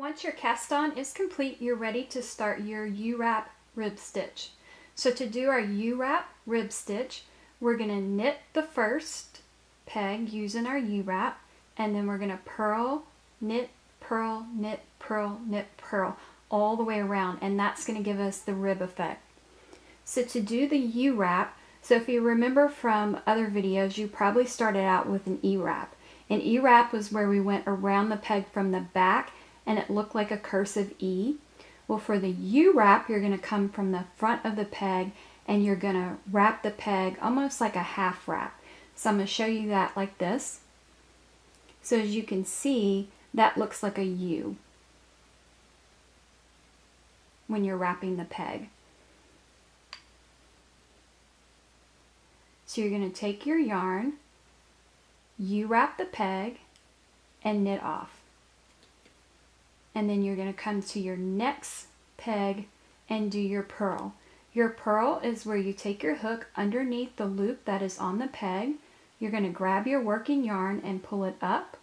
Once your cast on is complete, you're ready to start your Uwrap rib stitch. So to do our Uwrap rib stitch, we're going to knit the first peg using our Uwrap, and then we're going to purl, knit, purl, knit, purl, knit, purl all the way around, and that's going to give us the rib effect. So to do the Uwrap, so if you remember from other videos, you probably started out with an Ewrap. An Ewrap was where we went around the peg from the back and it looked like a cursive E. Well, for the Uwrap, you're going to come from the front of the peg and you're going to wrap the peg almost like a half wrap. So I'm going to show you that like this. So as you can see, that looks like a U when you're wrapping the peg. So you're going to take your yarn, Uwrap the peg, and knit off. And then you're going to come to your next peg and do your purl. Your purl is where you take your hook underneath the loop that is on the peg. You're going to grab your working yarn and pull it up.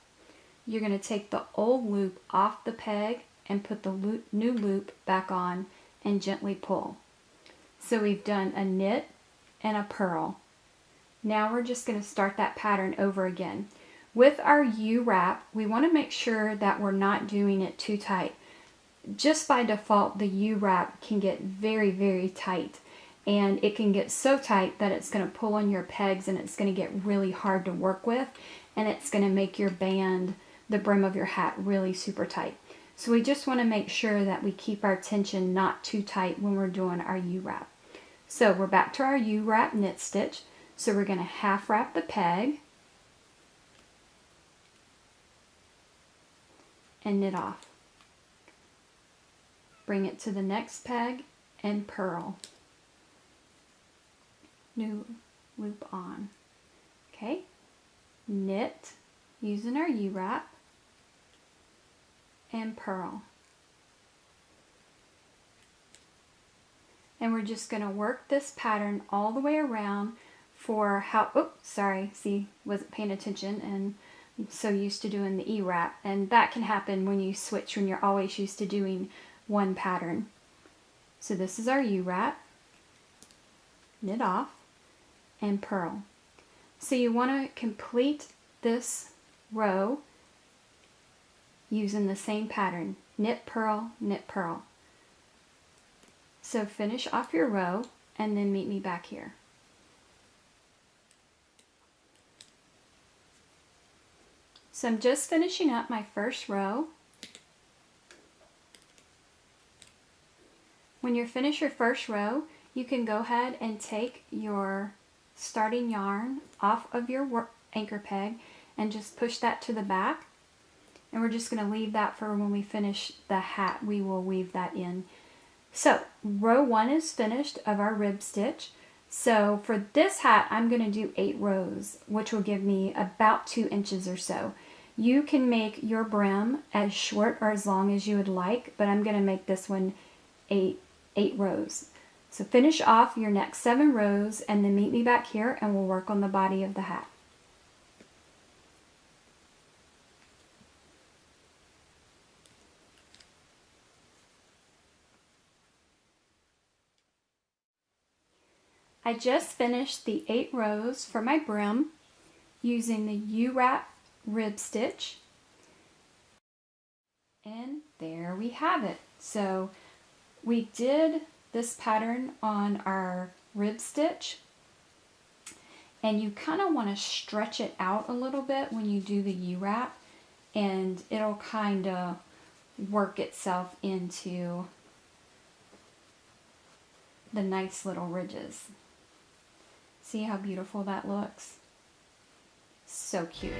You're going to take the old loop off the peg and put the new loop back on and gently pull. So we've done a knit and a purl. Now we're just going to start that pattern over again. With our Uwrap, we want to make sure that we're not doing it too tight. Just by default, the Uwrap can get very, very tight. And it can get so tight that it's going to pull on your pegs and it's going to get really hard to work with. And it's going to make your band, the brim of your hat, really super tight. So we just want to make sure that we keep our tension not too tight when we're doing our Uwrap. So we're back to our Uwrap knit stitch. So we're going to half wrap the peg and knit off. Bring it to the next peg and purl. New loop on. Okay, knit using our Uwrap and purl. And we're just going to work this pattern all the way around for how, oops, sorry, see, wasn't paying attention and I'm so used to doing the Ewrap, and that can happen when you switch, when you're always used to doing one pattern. So this is our Uwrap, knit off, and purl. So you want to complete this row using the same pattern, knit, purl, knit, purl. So finish off your row and then meet me back here. So I'm just finishing up my first row. When you finish your first row, you can go ahead and take your starting yarn off of your anchor peg and just push that to the back. And we're just going to leave that for when we finish the hat. We will weave that in. So row 1 is finished of our rib stitch. So for this hat, I'm going to do 8 rows, which will give me about 2 inches or so. You can make your brim as short or as long as you would like, but I'm going to make this one 8 rows. So finish off your next 7 rows and then meet me back here and we'll work on the body of the hat. I just finished the 8 rows for my brim using the Uwrap rib stitch, and there we have it. So we did this pattern on our rib stitch, and you kind of want to stretch it out a little bit when you do the Uwrap, and it'll kind of work itself into the nice little ridges. See how beautiful that looks? So cute.